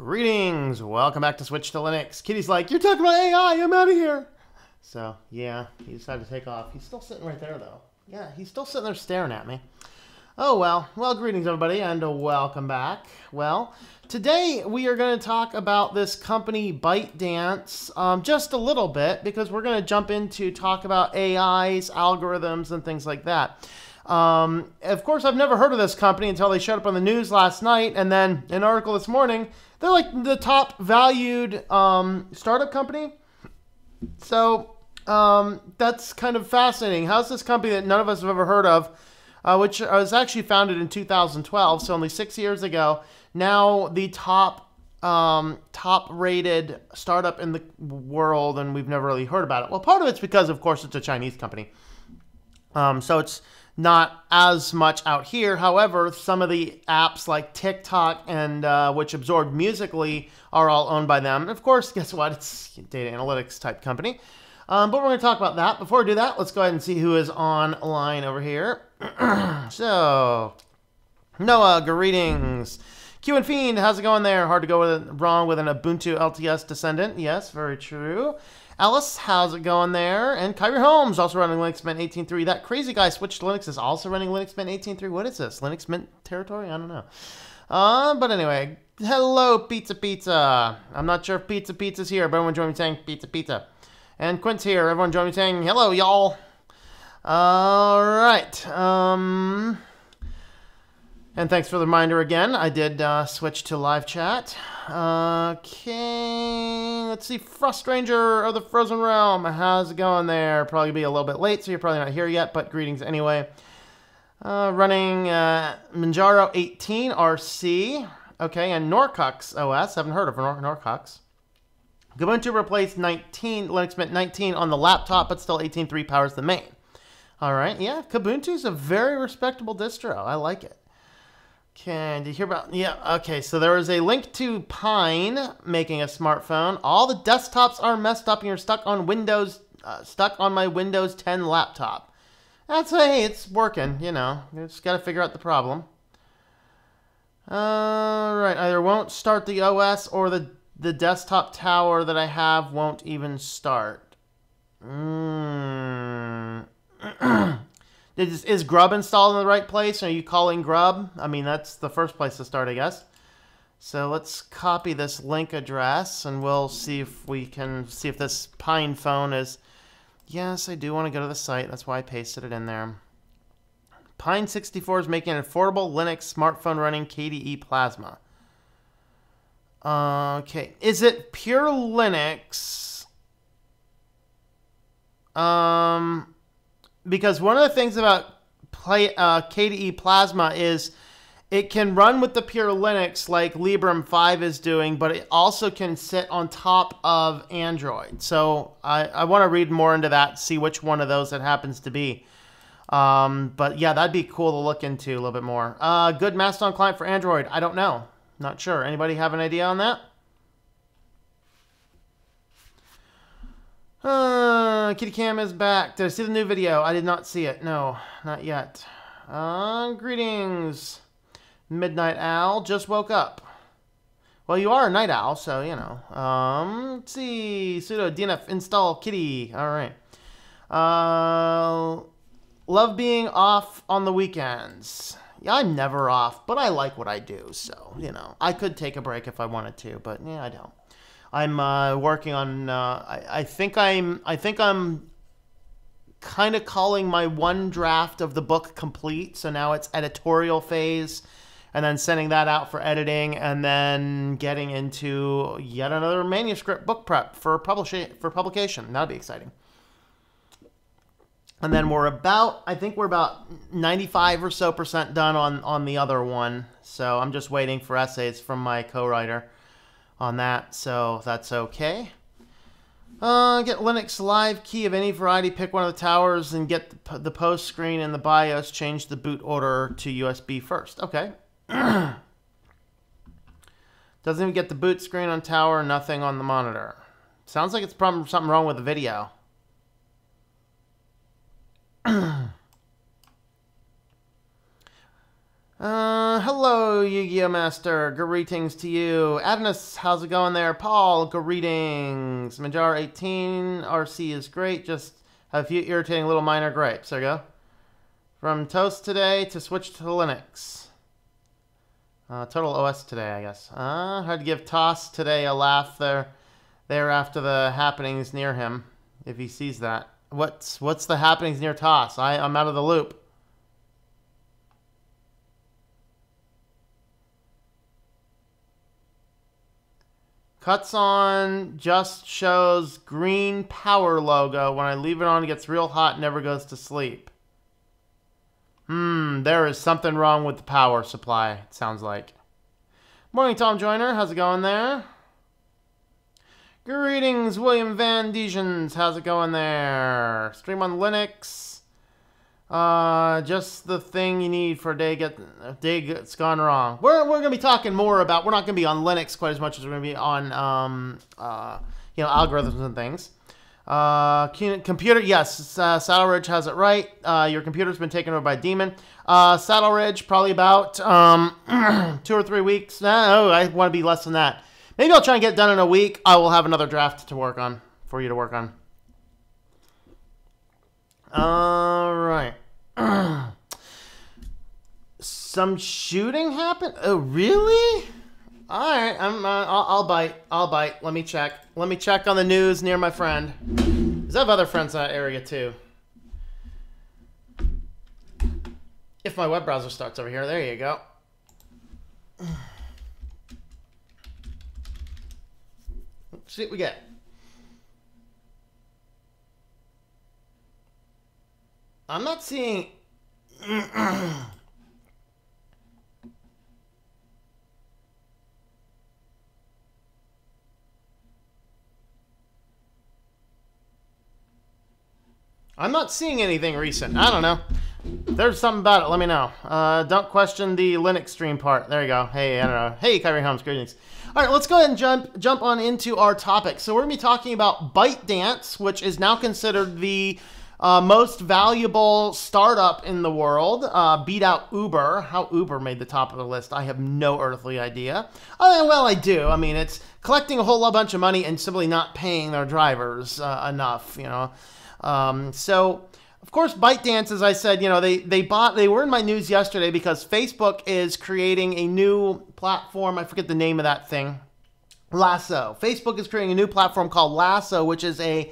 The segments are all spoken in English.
Greetings, welcome back to Switch to Linux. Kitty's like, you're talking about AI, I'm out of here. So, yeah, he decided to take off. He's still sitting right there, though. Yeah, he's still sitting there staring at me. Oh, well, greetings, everybody, and welcome back. Well, today we are going to talk about this company, ByteDance, just a little bit, because we're going to jump into talk about AIs, algorithms, and things like that. Of course, I've never heard of this company until they showed up on the news last night, and then an article this morning. They're like the top valued startup company. So that's kind of fascinating. How's this company that none of us have ever heard of, which was actually founded in 2012, so only 6 years ago, now the top rated startup in the world, and we've never really heard about it. Well, part of it's because, of course, it's a Chinese company. So it's not as much out here. However, some of the apps like TikTok and which absorbed Musical.ly are all owned by them. And of course, guess what? It's a data analytics type company. But we're going to talk about that. Before we do that, let's go ahead and see who is online over here. So, Noah, greetings. Q and Fiend, how's it going there? Hard to go wrong with an Ubuntu LTS descendant. Yes, very true. Alice, how's it going there? And Kyrie Holmes, also running Linux Mint 18.3. That crazy guy Switched to Linux is also running Linux Mint 18.3. What is this? Linux Mint territory? I don't know. But anyway, hello, Pizza. I'm not sure if Pizza's here, but everyone join me saying Pizza. And Quint's here. Everyone join me saying hello, y'all. All right. And thanks for the reminder again. I did switch to live chat. Okay, let's see. Frustranger of the Frozen Realm. How's it going there? Probably be a little bit late, so you're probably not here yet, but greetings anyway. Running Manjaro 18 RC. Okay, and Norcux OS. Haven't heard of Norcux. Ubuntu replaced Linux Mint 19 on the laptop, but still 18.3 powers the main. All right, yeah, Kubuntu's a very respectable distro. I like it. Okay, did you hear about... Yeah, okay, so there is a link to Pine making a smartphone. All the desktops are messed up and you're stuck on Windows, stuck on my Windows 10 laptop. That's, hey, it's working, you know. You just got to figure out the problem. All right, either won't start the OS or the desktop tower that I have won't even start. Is Grub installed in the right place? Are you calling Grub? I mean, that's the first place to start, I guess. So let's copy this link address, and we'll see if we can see if this Pine phone is... Yes, I do want to go to the site. That's why I pasted it in there. Pine 64 is making an affordable Linux smartphone running KDE Plasma. Okay, is it pure Linux? Because one of the things about KDE Plasma is it can run with the pure Linux like Librem 5 is doing, but it also can sit on top of Android. So I want to read more into that, see which one of those it happens to be. But yeah, that'd be cool to look into a little bit more. Good Mastodon client for Android. I don't know. Not sure. Anybody have an idea on that? Kitty Cam is back. Did I see the new video? I did not see it. No, not yet. Greetings, Midnight Owl. Just woke up. Well, you are a night owl, so, you know. Let's see. Sudo DNF install Kitty. All right. Love being off on the weekends. Yeah, I'm never off, but I like what I do, so, you know. I could take a break if I wanted to, but, yeah, I don't. I'm working on. I think I'm kind of calling my one draft of the book complete. So now it's editorial phase, and then sending that out for editing, and then getting into yet another manuscript book prep for publication. That'll be exciting. And then I think we're about 95% or so done on the other one. So I'm just waiting for essays from my co-writer on that, so that's okay. Get Linux live key of any variety, pick one of the towers, and get the post screen in the BIOS, change the boot order to USB first. Okay. Doesn't even get the boot screen on tower, nothing on the monitor. Sounds like it's something wrong with the video. Hello, Yu-Gi-Oh! Master. Greetings to you. Adnus, how's it going there? Paul, greetings. Manjar 18, RC is great. Just have a few irritating little minor gripes. There you go. From Toast today to Switch to Linux. Total OS today, I guess. Had to give Toss today a laugh there after the happenings near him, if he sees that. What's the happenings near Toss? I'm out of the loop. Cuts on just shows green power logo. When I leave it on, it gets real hot and never goes to sleep. There is something wrong with the power supply, it sounds like. Morning, Tom Joyner. How's it going there? Greetings, William Van Digens. How's it going there? Stream on Linux. Just the thing you need for a day gets gone wrong. We're going to be talking more about, we're not going to be on Linux quite as much as we're going to be on, algorithms and things. Computer, yes, Saddle Ridge has it right. Your computer's been taken over by Demon. Saddle Ridge, probably about 2 or 3 weeks. No, I want to be less than that. Maybe I'll try and get it done in a week. I will have another draft to work on, for you to work on. All right. Some shooting happened? Oh, really? All right. I'll bite. Let me check. Let me check on the news near my friend. Because I have other friends in that area too. If my web browser starts over here, there you go. Let's see what we get. I'm not seeing... I'm not seeing anything recent. I don't know. If there's something about it, let me know. Don't question the Linux stream part. There you go. Hey, I don't know. Hey, Kyrie Holmes, greetings. All right, let's go ahead and jump on into our topic. So we're going to be talking about ByteDance, which is now considered the most valuable startup in the world. Beat out Uber. How Uber made the top of the list, I have no earthly idea. Well, I do. I mean, it's collecting a whole bunch of money and simply not paying their drivers enough, you know. So, of course, ByteDance, as I said, you know, they were in my news yesterday because Facebook is creating a new platform. I forget the name of that thing. Lasso. Facebook is creating a new platform called Lasso, which is a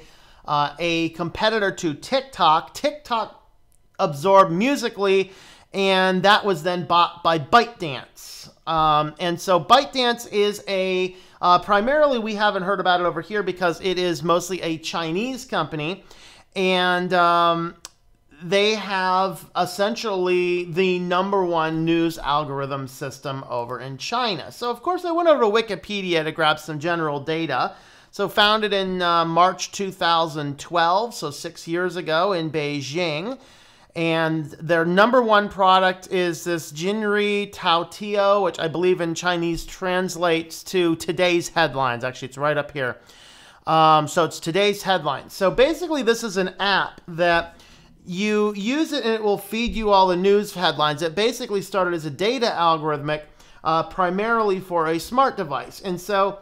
competitor to TikTok. TikTok absorbed Musical.ly, and that was then bought by ByteDance. And so ByteDance is a, primarily we haven't heard about it over here because it is mostly a Chinese company. And they have essentially the #1 news algorithm system over in China. So, of course, I went over to Wikipedia to grab some general data. So, founded in March 2012, so 6 years ago in Beijing. And their #1 product is this Jinri Taotiao, which I believe in Chinese translates to today's headlines. Actually, it's right up here. So it's today's headlines. So basically this is an app that you use it and it will feed you all the news headlines. It basically started as a data algorithmic primarily for a smart device. And so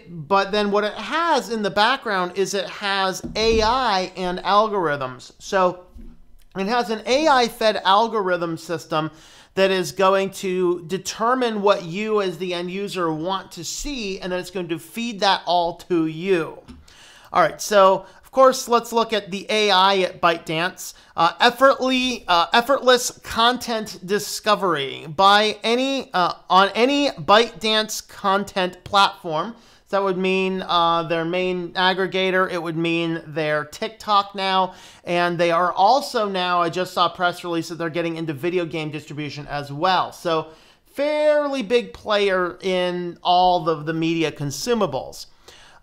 but then what it has in the background is it has AI and algorithms. So it has an AI-fed algorithm system that is going to determine what you as the end user want to see, and then it's going to feed that all to you. All right, so of course, let's look at the AI at ByteDance. Effortless content discovery by on any ByteDance content platform. So that would mean their main aggregator. It would mean their TikTok now. And they are also now, I just saw a press release that they're getting into video game distribution as well. So fairly big player in all of the media consumables.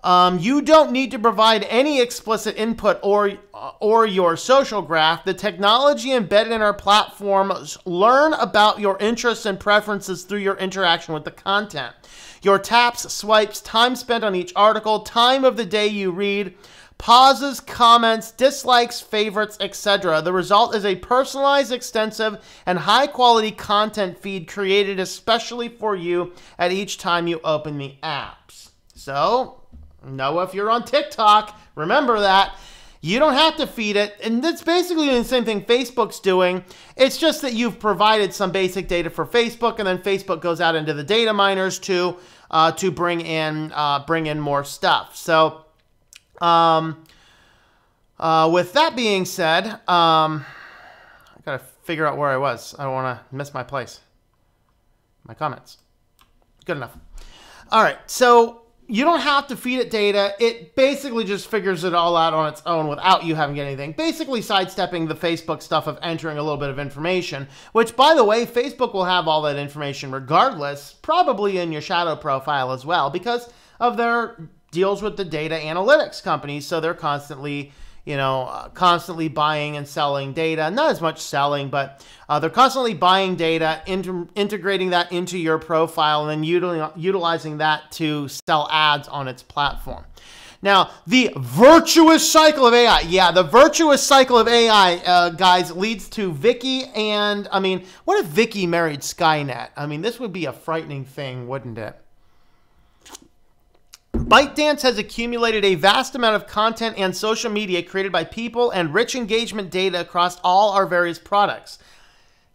You don't need to provide any explicit input or your social graph. The technology embedded in our platforms learn about your interests and preferences through your interaction with the content. Your taps, swipes, time spent on each article, time of the day you read, pauses, comments, dislikes, favorites, etc. The result is a personalized, extensive, and high-quality content feed created especially for you at each time you open the apps. So, Noah, if you're on TikTok, remember that. You don't have to feed it, and that's basically the same thing Facebook's doing. It's just that you've provided some basic data for Facebook, and then Facebook goes out into the data miners to bring in more stuff. So, with that being said, I gotta figure out where I was. I don't want to miss my place. My comments. Good enough. All right, so you don't have to feed it data. It basically just figures it all out on its own without you having to get anything. Basically sidestepping the Facebook stuff of entering a little bit of information, which, by the way, Facebook will have all that information regardless, probably in your shadow profile as well, because of their deals with the data analytics companies. So they're constantly, constantly buying and selling data. Not as much selling, but they're constantly buying data, integrating that into your profile, and then utilizing that to sell ads on its platform. Now, the virtuous cycle of AI. Yeah, the virtuous cycle of AI, guys, leads to Vicky and, what if Vicky married Skynet? This would be a frightening thing, wouldn't it? ByteDance has accumulated a vast amount of content and social media created by people and rich engagement data across all our various products.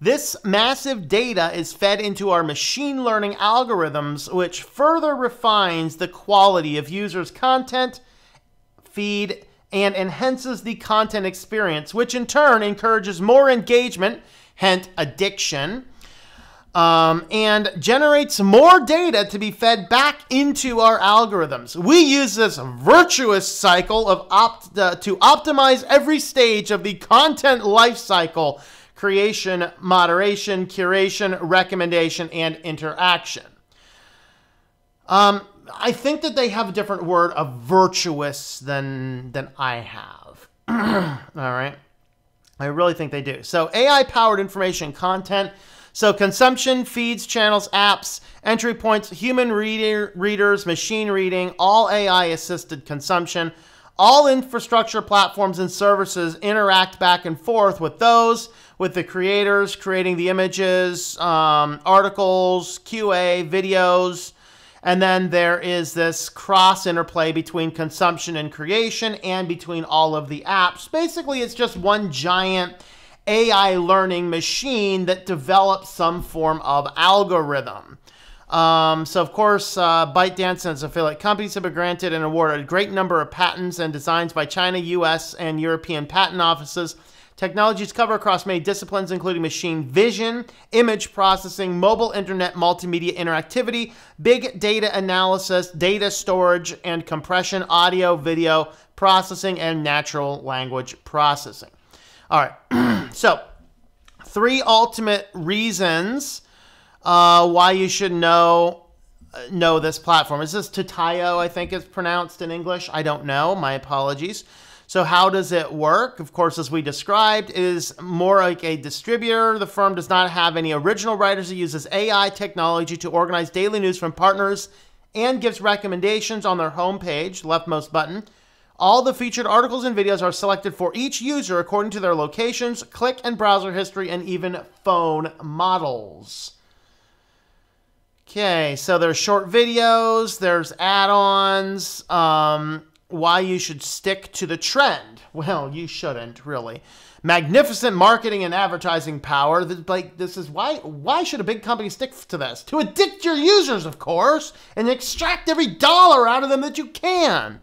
This massive data is fed into our machine learning algorithms, which further refines the quality of users' content feed and enhances the content experience, which in turn encourages more engagement, hence addiction, and generates more data to be fed back into our algorithms. We use this virtuous cycle of to optimize every stage of the content life cycle: creation, moderation, curation, recommendation, and interaction. I think that they have a different word of virtuous than I have. All right. I really think they do. So AI-powered information content. So consumption, feeds, channels, apps, entry points, human readers, machine reading, all AI-assisted consumption. All infrastructure platforms and services interact back and forth with those, with the creators creating the images, articles, QA, videos. And then there is this cross interplay between consumption and creation and between all of the apps. Basically, it's just one giant AI learning machine that develops some form of algorithm. So, of course, ByteDance and its affiliate companies have been granted and awarded a great number of patents and designs by China, US, and European patent offices. Technologies cover across many disciplines, including machine vision, image processing, mobile internet, multimedia interactivity, big data analysis, data storage and compression, audio, video processing, and natural language processing. All right, so 3 ultimate reasons why you should know this platform. Is this Tatayo, I think it's pronounced in English? I don't know. My apologies. So how does it work? Of course, as we described, it is more like a distributor. The firm does not have any original writers. It uses AI technology to organize daily news from partners and gives recommendations on their homepage, leftmost button. All the featured articles and videos are selected for each user according to their locations, click and browser history, and even phone models. Okay, so there's short videos, there's add-ons, why you should stick to the trend. Well, you shouldn't, really. Magnificent marketing and advertising power. This is why should a big company stick to this? To addict your users, of course, and extract every dollar out of them that you can.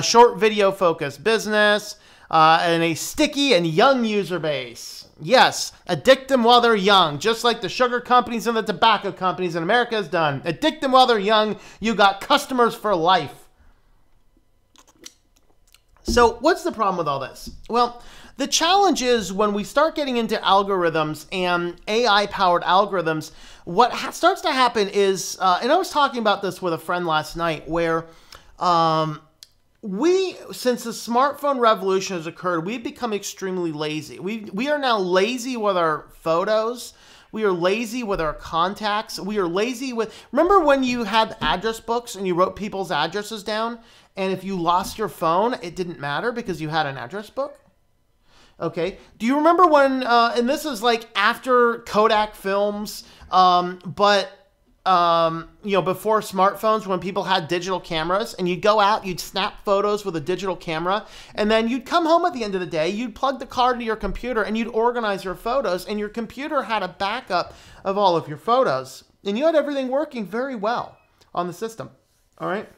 Short video focused business, and a sticky and young user base. Yes, addict them while they're young, just like the sugar companies and the tobacco companies in America has done. Addict them while they're young. You got customers for life. So what's the problem with all this? Well, the challenge is when we start getting into algorithms and AI-powered algorithms, what starts to happen is, and I was talking about this with a friend last night, where since the smartphone revolution has occurred, we've become extremely lazy. We are now lazy with our photos. We are lazy with our contacts. We are lazy with, remember when you had address books and you wrote people's addresses down, and if you lost your phone, it didn't matter because you had an address book? Okay. Do you remember when, and this is like after Kodak films, before smartphones, when people had digital cameras, and you'd go out, you'd snap photos with a digital camera, and then you'd come home at the end of the day, you'd plug the card into your computer, and you'd organize your photos, and your computer had a backup of all of your photos, and you had everything working very well on the system. All right.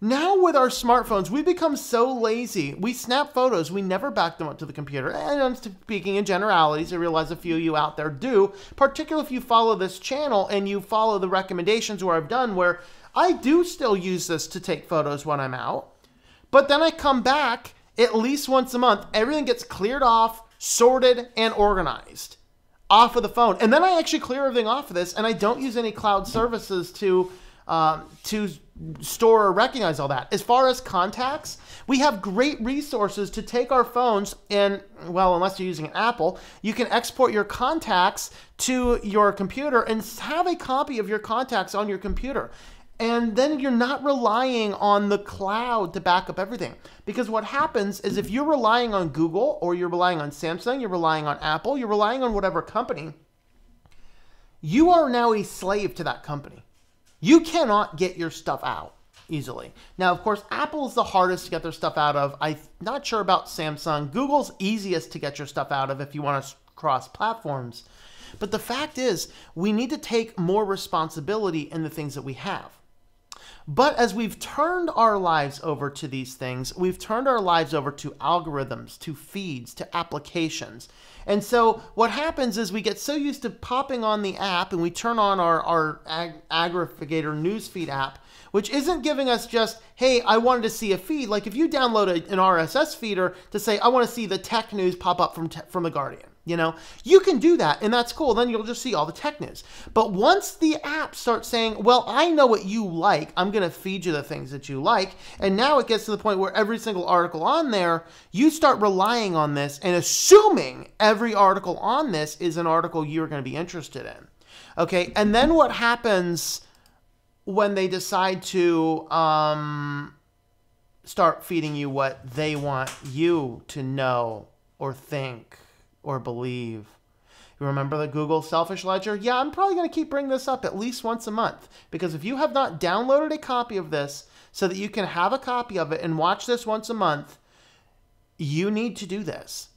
Now with our smartphones, we become so lazy. We snap photos. We never back them up to the computer. And I'm speaking in generalities. I realize a few of you out there do, particularly if you follow this channel and you follow the recommendations where I've done, where I do still use this to take photos when I'm out. But then I come back at least once a month. Everything gets cleared off, sorted, and organized off of the phone. And then I actually clear everything off of this, and I don't use any cloud services to store or recognize all that. As far as contacts, we have great resources to take our phones and, well, unless you're using an Apple, you can export your contacts to your computer and have a copy of your contacts on your computer. And then you're not relying on the cloud to back up everything. Because what happens is if you're relying on Google, or you're relying on Samsung, you're relying on Apple, you're relying on whatever company, you are now a slave to that company. You cannot get your stuff out easily. Now, of course, Apple's the hardest to get their stuff out of. I'm not sure about Samsung. Google's easiest to get your stuff out of if you want to cross platforms. But the fact is, we need to take more responsibility in the things that we have. But as we've turned our lives over to these things, we've turned our lives over to algorithms, to feeds, to applications. And so what happens is we get so used to popping on the app and we turn on our aggregator newsfeed app, which isn't giving us just, hey, I wanted to see a feed. Like if you download an RSS feeder to say, I want to see the tech news pop up from The Guardian. You know, you can do that, and that's cool. Then you'll just see all the tech news. But once the app starts saying, well, I know what you like, I'm going to feed you the things that you like, and now it gets to the point where every single article on there, you start relying on this and assuming every article on this is an article you're going to be interested in. Okay, and then what happens when they decide to start feeding you what they want you to know or think or believe? You remember the Google Selfish Ledger? Yeah, I'm probably going to keep bringing this up at least once a month, because if you have not downloaded a copy of this so that you can have a copy of it and watch this once a month, you need to do this.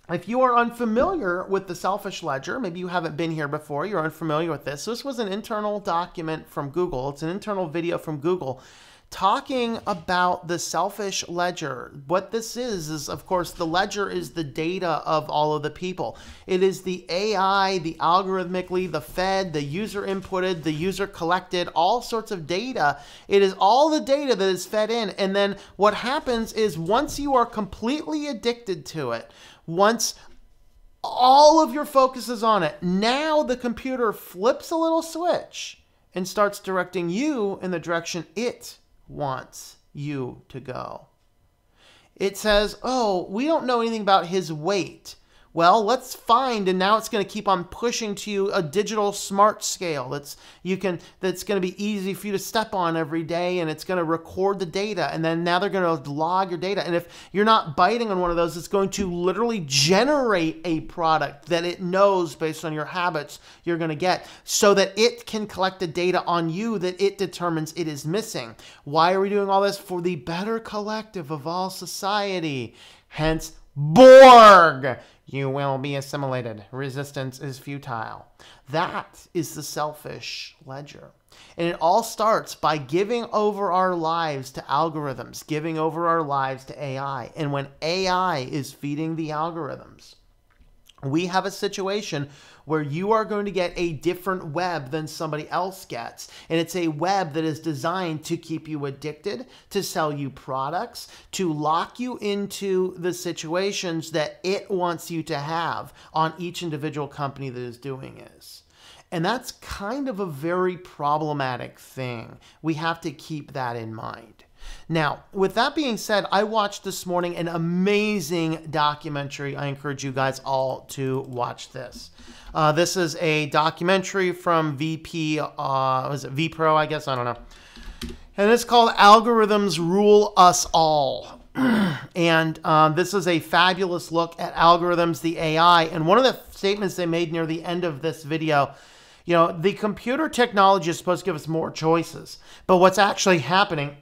If you are unfamiliar with the Selfish Ledger, maybe you haven't been here before, you're unfamiliar with this. This was an internal document from Google. It's an internal video from Google talking about the Selfish Ledger. What this is of course, the ledger is the data of all of the people. It is the AI, the algorithmically, the fed, the user inputted, the user collected, all sorts of data. It is all the data that is fed in. And then what happens is once you are completely addicted to it, once all of your focus is on it, now the computer flips a little switch and starts directing you in the direction it wants you to go. It says, oh, we don't know anything about his weight. Well, let's find, and now it's going to keep on pushing to you a digital smart scale that's going to be easy for you to step on every day, and it's going to record the data, and then now they're going to log your data. And if you're not biting on one of those, it's going to literally generate a product that it knows based on your habits you're going to get, so that it can collect the data on you that it determines it is missing. Why are we doing all this? For the better collective of all society. Hence, Borg. You will be assimilated. Resistance is futile. That is the Selfish Ledger. And it all starts by giving over our lives to algorithms, giving over our lives to AI. And when AI is feeding the algorithms, we have a situation where you are going to get a different web than somebody else gets. And it's a web that is designed to keep you addicted, to sell you products, to lock you into the situations that it wants you to have on each individual company that is doing this. And that's kind of a very problematic thing. We have to keep that in mind. Now, with that being said, I watched this morning an amazing documentary. I encourage you guys all to watch this. This is a documentary from VP, was it VPro, I guess? I don't know. And it's called Algorithms Rule Us All. And this is a fabulous look at algorithms, the AI. And one of the statements they made near the end of this video, you know, the computer technology is supposed to give us more choices. But what's actually happening,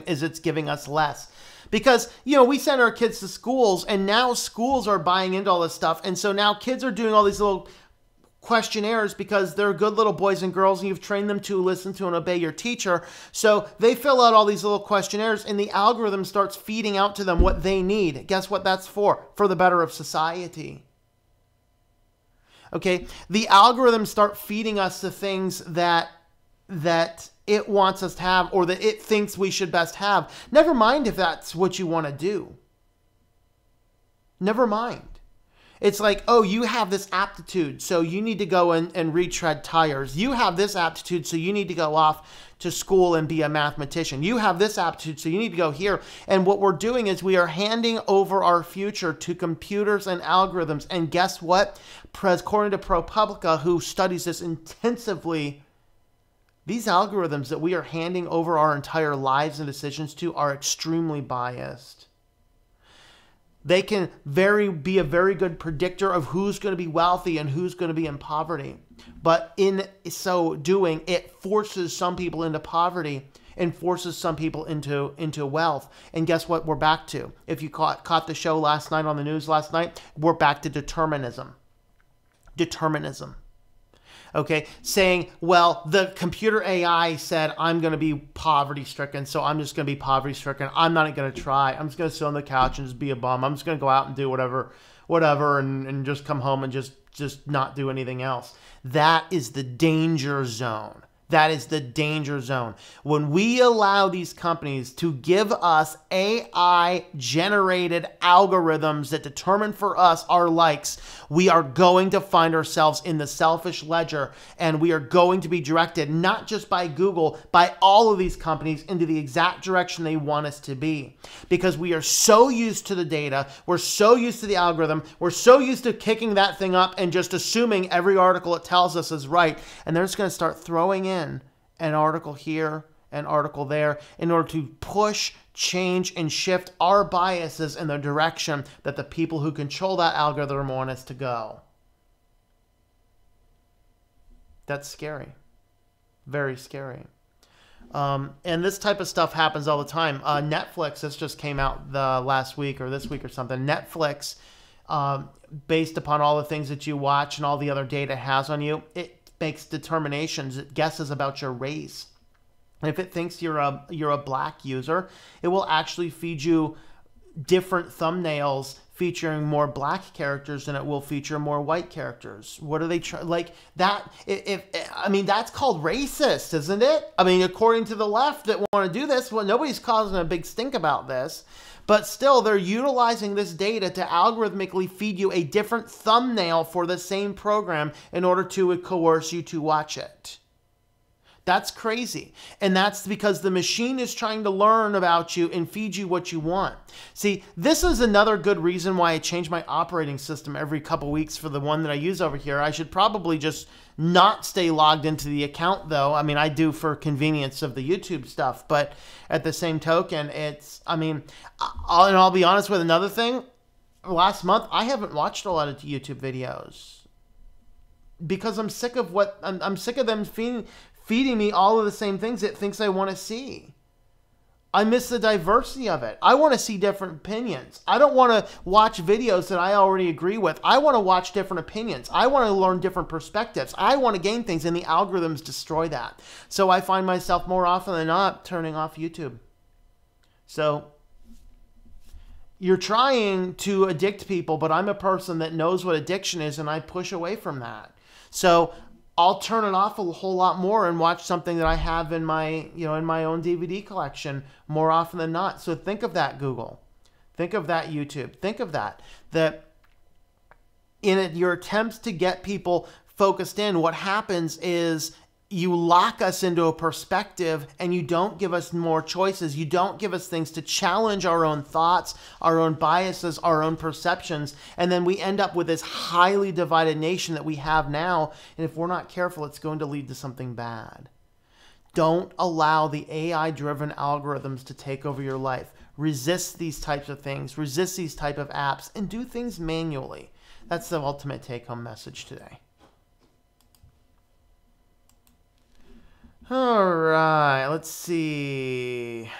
is it's giving us less. Because, you know, we send our kids to schools, and now schools are buying into all this stuff. And so now kids are doing all these little questionnaires because they're good little boys and girls and you've trained them to listen to and obey your teacher. So they fill out all these little questionnaires and the algorithm starts feeding out to them what they need. Guess what that's for? For the better of society. Okay, the algorithms start feeding us the things that it wants us to have or that it thinks we should best have. Never mind if that's what you want to do. Never mind. It's like, oh, you have this aptitude, so you need to go and retread tires. You have this aptitude, so you need to go off to school and be a mathematician. You have this aptitude, so you need to go here. And what we're doing is we are handing over our future to computers and algorithms. And guess what? According to ProPublica, who studies this intensively, these algorithms that we are handing over our entire lives and decisions to are extremely biased. They can be a very good predictor of who's going to be wealthy and who's going to be in poverty. But in so doing, it forces some people into poverty and forces some people into wealth. And guess what we're back to? If you caught the show last night on the news last night, we're back to determinism. Determinism. Okay, saying, well, the computer AI said I'm going to be poverty-stricken, so I'm just going to be poverty-stricken. I'm not going to try. I'm just going to sit on the couch and just be a bum. I'm just going to go out and do whatever, and just come home and just not do anything else. That is the danger zone. That is the danger zone. When we allow these companies to give us AI-generated algorithms that determine for us our likes, we are going to find ourselves in the selfish ledger, and we are going to be directed not just by Google, by all of these companies into the exact direction they want us to be. Because we are so used to the data, we're so used to the algorithm, we're so used to kicking that thing up and just assuming every article it tells us is right, and they're just going to start throwing in an article here, an article there, in order to push, change, and shift our biases in the direction that the people who control that algorithm want us to go. That's scary. Very scary. And this type of stuff happens all the time. Netflix, this just came out last week or this week or something. Netflix, based upon all the things that you watch and all the other data it has on you, it makes determinations, it guesses about your race. And if it thinks you're a black user, it will actually feed you different thumbnails featuring more black characters than it will feature more white characters. What are they like that? I mean, that's called racist, isn't it? I mean, according to the left that want to do this, well, nobody's causing a big stink about this. But still, they're utilizing this data to algorithmically feed you a different thumbnail for the same program in order to coerce you to watch it. That's crazy. And that's because the machine is trying to learn about you and feed you what you want. See, this is another good reason why I change my operating system every couple weeks for the one that I use over here. I should probably just not stay logged into the account, though. I mean, I do for convenience of the YouTube stuff, but at the same token, I'll be honest with another thing. Last month, I haven't watched a lot of YouTube videos because I'm sick of I'm sick of them feeding me all of the same things it thinks I want to see. I miss the diversity of it. I want to see different opinions. I don't want to watch videos that I already agree with. I want to watch different opinions. I want to learn different perspectives. I want to gain things, and the algorithms destroy that. So I find myself more often than not turning off YouTube. So you're trying to addict people, but I'm a person that knows what addiction is, and I push away from that. So I'll turn it off a whole lot more and watch something that I have in my, in my own DVD collection more often than not. So think of that, Google. Think of that, YouTube. Think of that. That in your attempts to get people focused in, what happens is you lock us into a perspective and you don't give us more choices. You don't give us things to challenge our own thoughts, our own biases, our own perceptions. And then we end up with this highly divided nation that we have now. And if we're not careful, it's going to lead to something bad. Don't allow the AI-driven algorithms to take over your life. Resist these types of things. Resist these type of apps and do things manually. That's the ultimate take-home message today. All right, let's see.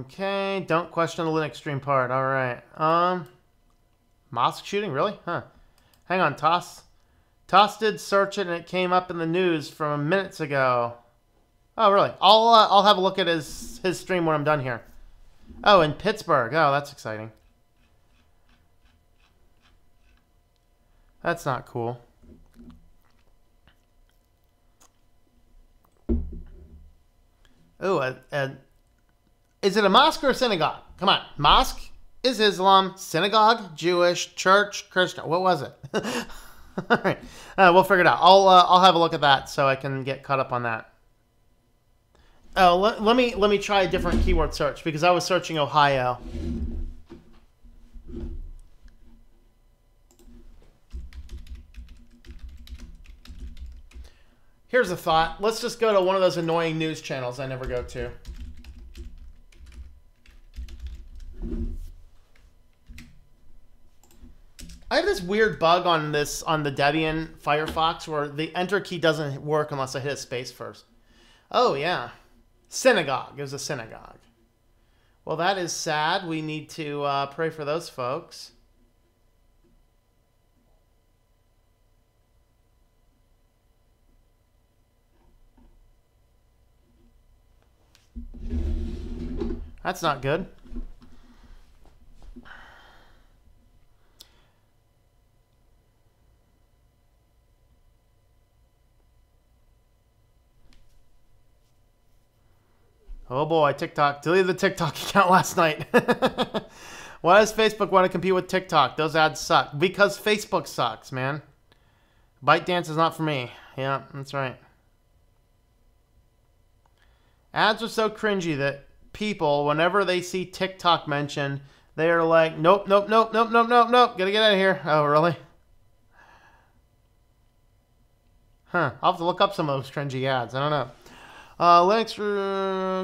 Okay, don't question the Linux stream part. All right. Mosque shooting, really? Huh. Hang on, Toss. Toss did search it and it came up in the news from minutes ago. Oh, really? I'll have a look at his stream when I'm done here. Oh, in Pittsburgh. Oh, that's exciting. That's not cool. Oh, is it a mosque or a synagogue? Come on. Mosque is Islam. Synagogue, Jewish. Church, Christian. What was it? All right. We'll figure it out. I'll have a look at that so I can get caught up on that. Oh, let me try a different keyword search because I was searching Ohio. Here's a thought. Let's just go to one of those annoying news channels I never go to. I have this weird bug on the Debian Firefox where the enter key doesn't work unless I hit a space first. Oh, yeah. Synagogue. It was a synagogue. Well, that is sad. We need to pray for those folks. That's not good. Oh boy, TikTok. Deleted the TikTok account last night. Why does Facebook want to compete with TikTok? Those ads suck. Because Facebook sucks, man. ByteDance is not for me. Yeah, that's right. Ads are so cringy that people, whenever they see TikTok mentioned, they are like, nope, nope, nope, nope, nope, nope, nope. Gotta get out of here. Oh, really? Huh. I'll have to look up some of those cringy ads. I don't know. Linux,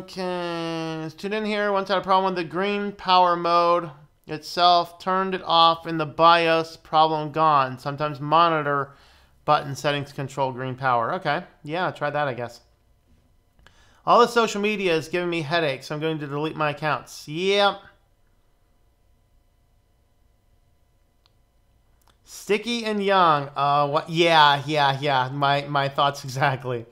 okay. Tune in here. Once I had a problem with the green power mode itself. Turned it off in the BIOS. Problem gone. Sometimes monitor button settings control green power. Okay. Yeah, try that, I guess. All the social media is giving me headaches. I'm going to delete my accounts. Yep. Sticky and young. What? Yeah. My thoughts exactly.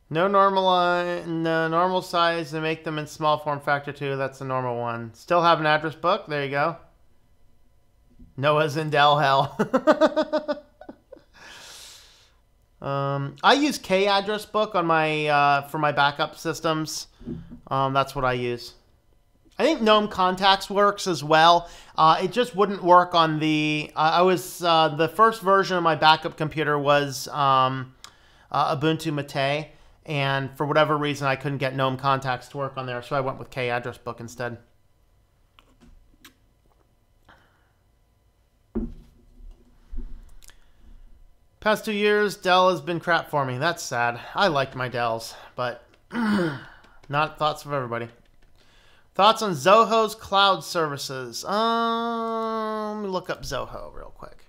No normal size and make them in small form factor too. That's the normal one. Still have an address book. There you go. Noah's in Dell hell. I use K address book on my for my backup systems. That's what I use. I think GNOME Contacts works as well. It just wouldn't work on the. The first version of my backup computer was Ubuntu Mate. And for whatever reason, I couldn't get GNOME Contacts to work on there, so I went with K address book instead. Past 2 years, Dell has been crap for me. That's sad. I liked my Dells, but not thoughts of everybody. Thoughts on Zoho's cloud services? Let me look up Zoho real quick.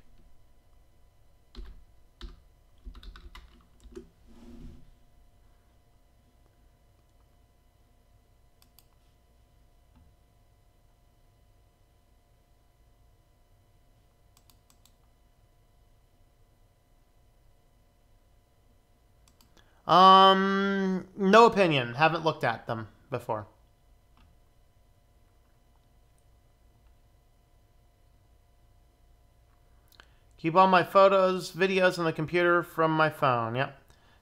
No opinion. Haven't looked at them before. Keep all my photos, videos on the computer from my phone. Yep.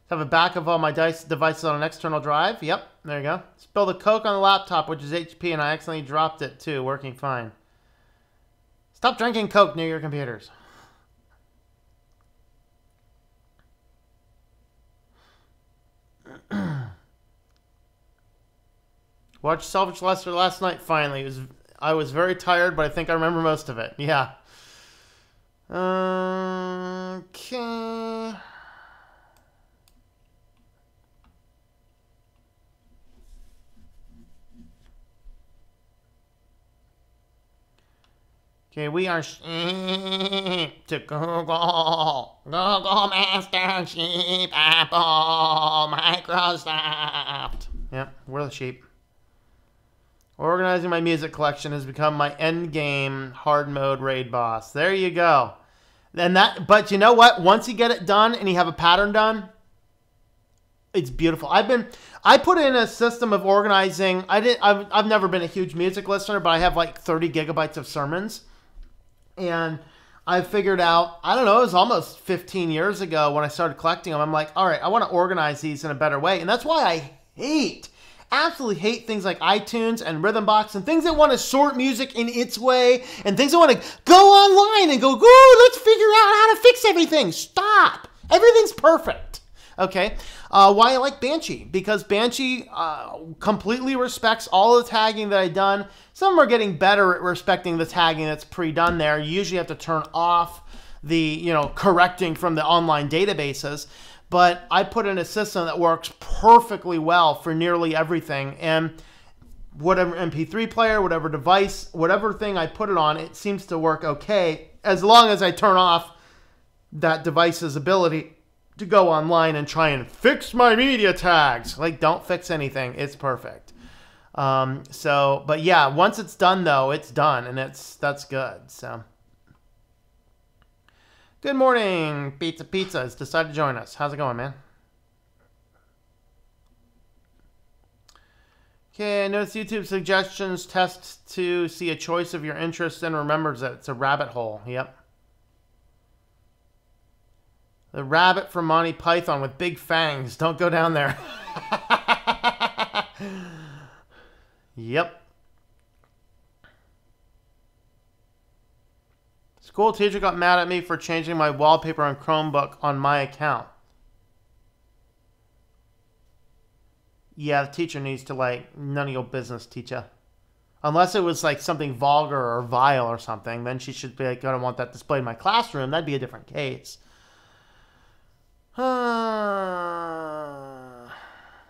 Have a backup of all my devices on an external drive. Yep. There you go. Spilled a Coke on the laptop, which is HP, and I accidentally dropped it too. Working fine. Stop drinking Coke near your computers. Watched Salvage Lester last night finally. I was very tired, but I think I remember most of it. Yeah. Okay. Okay, we are to Google. Google, Master Sheep, Apple, Microsoft. Yep, we're the sheep. Organizing my music collection has become my end game hard mode raid boss. There you go. But you know what? Once you get it done and you have a pattern done, it's beautiful. I put in a system of organizing. I've never been a huge music listener, but I have like 30 gigabytes of sermons. And I figured out, I don't know, it was almost 15 years ago when I started collecting them. I'm like, all right, I want to organize these in a better way. And that's why I absolutely hate things like iTunes and Rhythmbox and things that want to sort music in its way and things that want to go online and go, let's figure out how to fix everything. Stop. Everything's perfect. Okay. Why I like Banshee? Because Banshee completely respects all the tagging that I've done. Some are getting better at respecting the tagging that's pre-done there. You usually have to turn off the, correcting from the online databases. But I put in a system that works perfectly well for nearly everything. And whatever MP3 player, whatever device, whatever thing I put it on, it seems to work okay. As long as I turn off that device's ability to go online and try and fix my media tags. Like, don't fix anything. It's perfect. But yeah, once it's done though, it's done, and that's good. So, good morning, Pizza has decided to join us. How's it going, man? Okay, I noticed YouTube suggestions test to see a choice of your interest and remembers that it's a rabbit hole. Yep. The rabbit from Monty Python with big fangs. Don't go down there. Yep. School teacher got mad at me for changing my wallpaper on Chromebook on my account. Yeah, the teacher needs to, none of your business, teacher. Unless it was, something vulgar or vile or something, then she should be, I don't want that displayed in my classroom. That'd be a different case.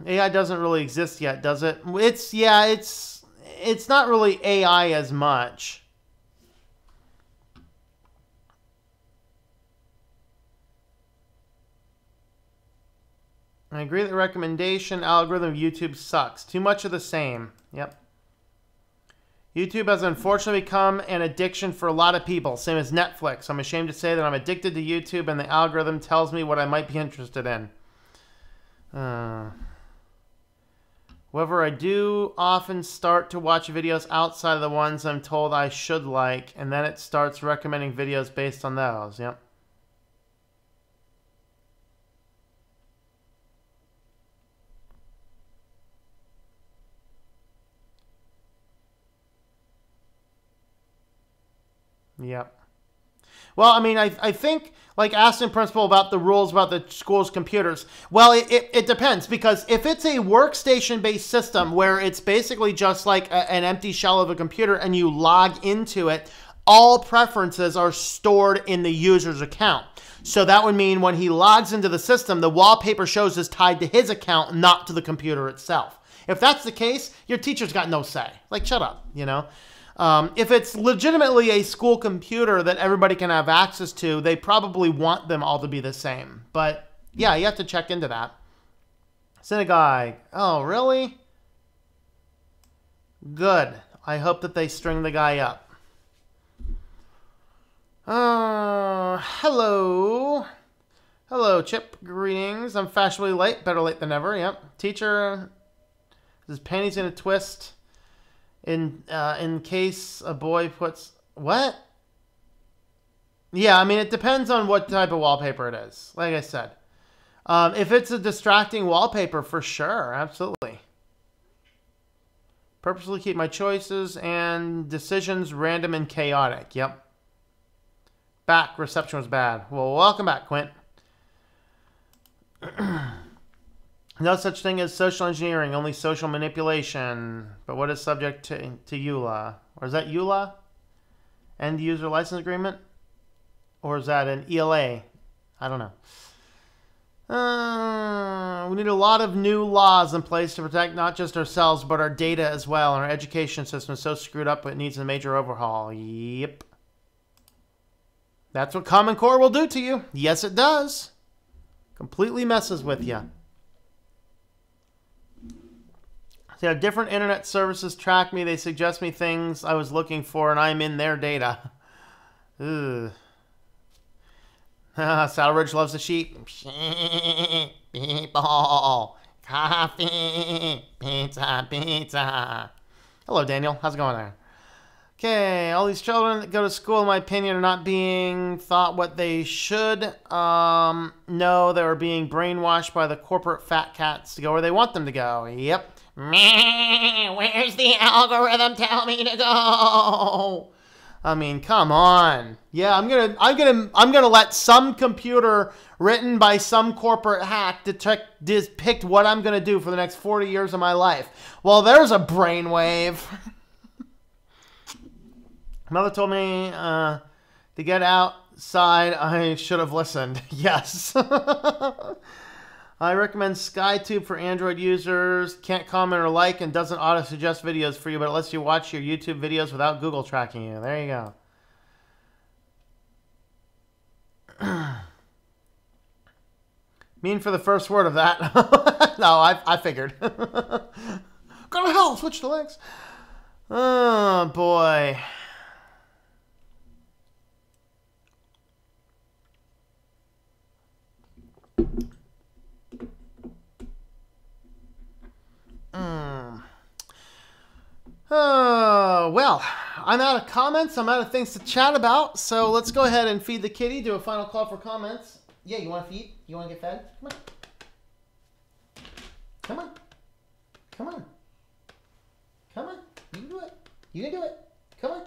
AI doesn't really exist yet, does it? It's not really AI as much. I agree that the recommendation algorithm of YouTube sucks. Too much of the same. Yep. YouTube has unfortunately become an addiction for a lot of people, same as Netflix. I'm ashamed to say that I'm addicted to YouTube and the algorithm tells me what I might be interested in. However, I do often start to watch videos outside of the ones I'm told I should like, and then it starts recommending videos based on those. Yep. Yep. Well, I mean, I think, asking principal about the rules about the school's computers. Well, it depends, because if it's a workstation-based system where it's basically just like an empty shell of a computer and you log into it, all preferences are stored in the user's account. So that would mean when he logs into the system, the wallpaper shows is tied to his account, not to the computer itself. If that's the case, your teacher's got no say. Shut up, If it's legitimately a school computer that everybody can have access to, they probably want them all to be the same. But yeah, you have to check into that. Synagogue. Oh, really? Good. I hope that they string the guy up. Hello. Hello, Chip. Greetings. I'm fashionably late. Better late than never. Yep. Teacher. His panties in a twist. In case a boy puts... What? Yeah, I mean, it depends on what type of wallpaper it is. Like I said. If it's a distracting wallpaper, for sure. Absolutely. Purposely keep my choices and decisions random and chaotic. Yep. Back. Reception was bad. Well, welcome back, Quint. No such thing as social engineering, only social manipulation. But what is subject to EULA? Or is that EULA? End user license agreement? Or is that an ELA? I don't know. We need a lot of new laws in place to protect not just ourselves, but our data as well. And our education system is so screwed up it needs a major overhaul. Yep. That's what Common Core will do to you. Yes, it does. Completely messes with you. So different internet services track me. They suggest me things I was looking for, and I'm in their data. Ugh. Saddle Ridge loves the sheep. People, coffee, pizza, pizza. Hello, Daniel. How's it going there? Okay, all these children that go to school, in my opinion, are not being taught what they should. No, they're being brainwashed by the corporate fat cats to go where they want them to go. Yep. Where's the algorithm? Tell me to go. I mean, come on. Yeah, I'm gonna let some computer written by some corporate hack depict what I'm gonna do for the next 40 years of my life. Well, there's a brainwave. Mother told me to get outside. I should have listened. Yes. I recommend SkyTube for Android users. Can't comment or like and doesn't auto-suggest videos for you, but it lets you watch your YouTube videos without Google tracking you. There you go. Mean for the first word of that. No, I figured. Go to hell, switch to Linux. Oh, boy. Well, I'm out of comments. I'm out of things to chat about. So let's go ahead and feed the kitty. Do a final call for comments. Yeah, you want to feed? You want to get fed? Come on. Come on. Come on. Come on. You can do it. You can do it. Come on.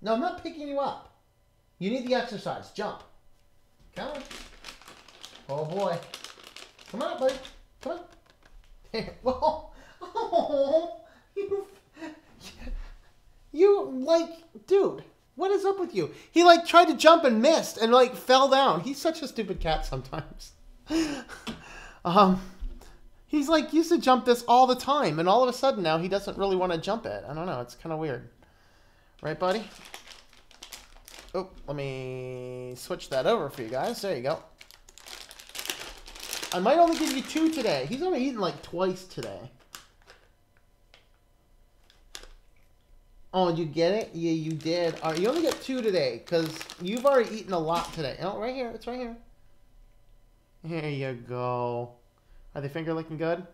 No, I'm not picking you up. You need the exercise. Jump. Come on. Oh, boy. Come on, buddy. Come on. Well, oh, you like, dude, what is up with you? He like tried to jump and missed and like fell down. He's such a stupid cat sometimes. He's like used to jump this all the time, and all of a sudden now he doesn't really want to jump it. I don't know. It's kind of weird, right, buddy? Oh, let me switch that over for you guys. There you go. I might only give you 2 today. He's only eaten like twice today. Oh, did you get it? Yeah, you did. All right, you only get 2 today because you've already eaten a lot today. Oh, right here. It's right here. Here you go. Are they finger looking good?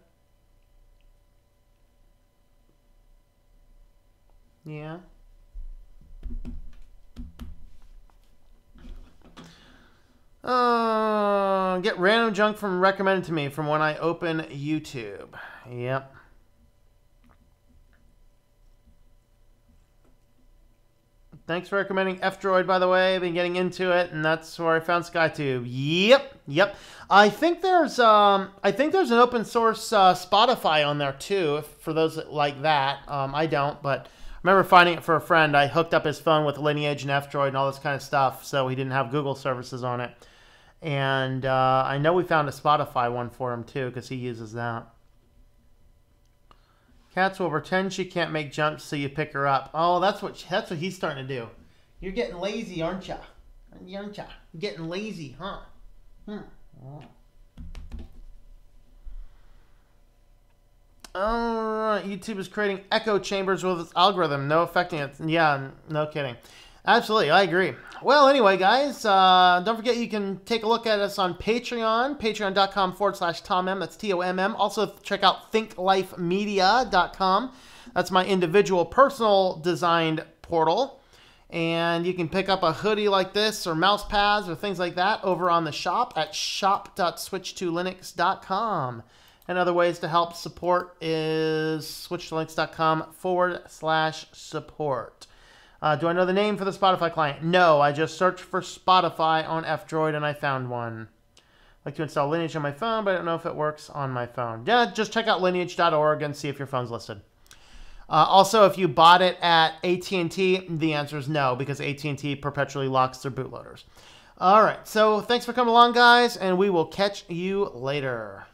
Yeah. Get random junk from recommended to me from when I open YouTube. Yep. Thanks for recommending F-Droid, by the way. I've been getting into it, and that's where I found SkyTube. Yep. I think there's an open source Spotify on there too, for those that like that. I don't, but I remember finding it for a friend. I hooked up his phone with Lineage and F-Droid and all this kind of stuff, so he didn't have Google services on it. And I know we found a Spotify one for him too, because he uses that. Cats will pretend she can't make jumps, so you pick her up. Oh, that's what he's starting to do. You're getting lazy, aren't ya? You're getting lazy, huh? Alright, YouTube is creating echo chambers with its algorithm. No affecting it. Yeah, no kidding. Absolutely, I agree. Well, anyway, guys, don't forget you can take a look at us on Patreon, patreon.com/TomM. That's TOMM. Also, check out thinklifemedia.com. That's my individual personal designed portal. And you can pick up a hoodie like this or mouse pads or things like that over on the shop at shop.switchedtolinux.com. And other ways to help support is switchedtolinux.com/support. Do I know the name for the Spotify client? No, I just searched for Spotify on F-Droid and I found one. I'd like to install Lineage on my phone, but I don't know if it works on my phone. Yeah, just check out lineage.org and see if your phone's listed. Also, if you bought it at AT&T, the answer is no, because AT&T perpetually locks their bootloaders. All right, so thanks for coming along, guys, and we will catch you later.